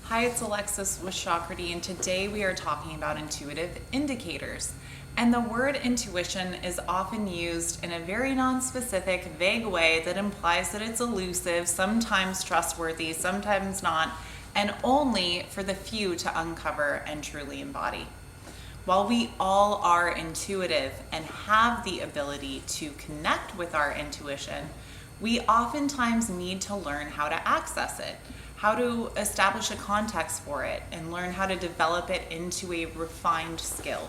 Hi, it's Alexis with Chakrity, and today we are talking about intuitive indicators. And the word intuition is often used in a very non-specific, vague way that implies that it's elusive, sometimes trustworthy, sometimes not, and only for the few to uncover and truly embody. While we all are intuitive and have the ability to connect with our intuition, we oftentimes need to learn how to access it, how to establish a context for it, and learn how to develop it into a refined skill.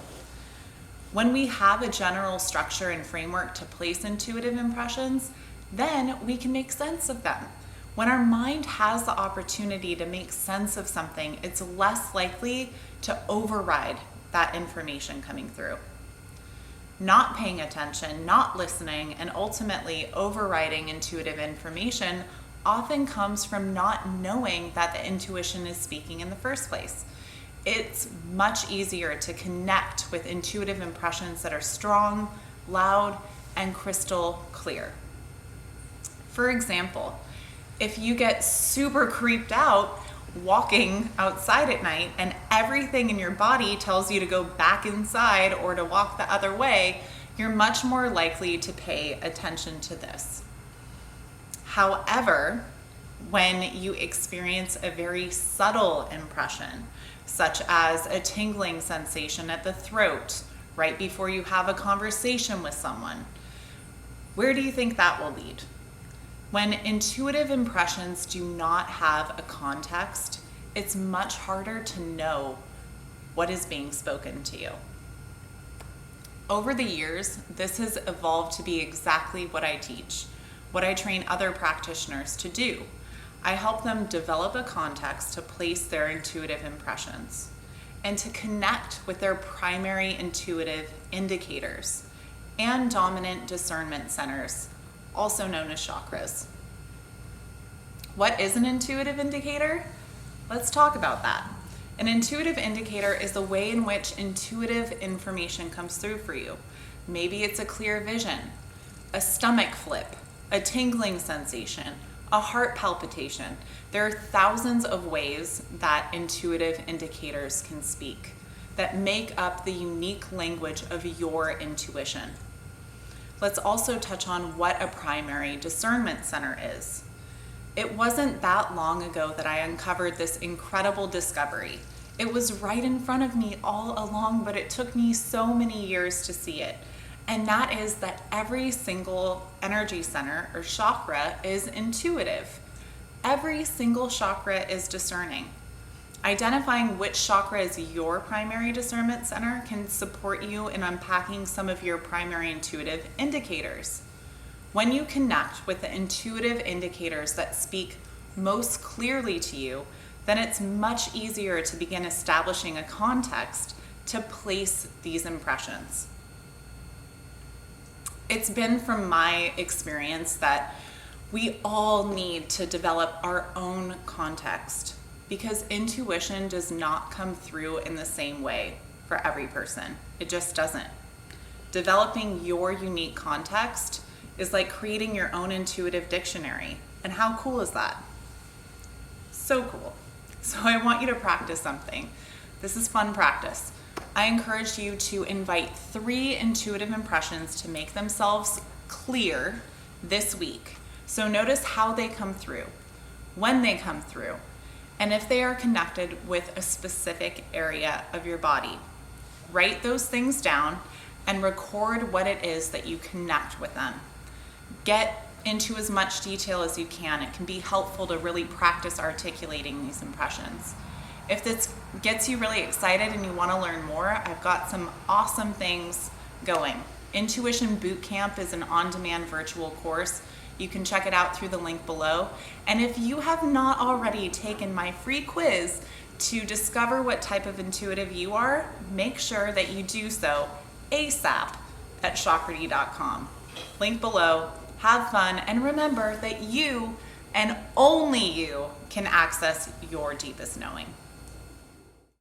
When we have a general structure and framework to place intuitive impressions, then we can make sense of them. When our mind has the opportunity to make sense of something, it's less likely to override that information coming through. Not paying attention, not listening, and ultimately overriding intuitive information often comes from not knowing that the intuition is speaking in the first place. It's much easier to connect with intuitive impressions that are strong, loud, and crystal clear. For example, if you get super creeped out walking outside at night and everything in your body tells you to go back inside or to walk the other way, you're much more likely to pay attention to this. However, when you experience a very subtle impression, such as a tingling sensation at the throat right before you have a conversation with someone, where do you think that will lead? When intuitive impressions do not have a context, it's much harder to know what is being spoken to you. Over the years, this has evolved to be exactly what I teach, what I train other practitioners to do. I help them develop a context to place their intuitive impressions and to connect with their primary intuitive indicators and dominant discernment centers, also known as chakras. What is an intuitive indicator? Let's talk about that. An intuitive indicator is the way in which intuitive information comes through for you. Maybe it's a clear vision, a stomach flip, a tingling sensation, a heart palpitation. There are thousands of ways that intuitive indicators can speak that make up the unique language of your intuition. Let's also touch on what a primary discernment center is. It wasn't that long ago that I uncovered this incredible discovery. It was right in front of me all along, but it took me so many years to see it. And that is that every single energy center or chakra is intuitive. Every single chakra is discerning. Identifying which chakra is your primary discernment center can support you in unpacking some of your primary intuitive indicators. When you connect with the intuitive indicators that speak most clearly to you, then it's much easier to begin establishing a context to place these impressions. It's been from my experience that we all need to develop our own context, because intuition does not come through in the same way for every person. It just doesn't. Developing your unique context is like creating your own intuitive dictionary. And how cool is that? So cool. So I want you to practice something. This is fun practice. I encourage you to invite 3 intuitive impressions to make themselves clear this week. So notice how they come through, when they come through, and if they are connected with a specific area of your body. Write those things down and record what it is that you connect with them. Get into as much detail as you can. It can be helpful to really practice articulating these impressions. If this gets you really excited and you want to learn more, I've got some awesome things going. Intuition Bootcamp is an on-demand virtual course. You can check it out through the link below. And if you have not already taken my free quiz to discover what type of intuitive you are, make sure that you do so ASAP at chakrity.com. Link below. Have fun, and remember that you and only you can access your deepest knowing.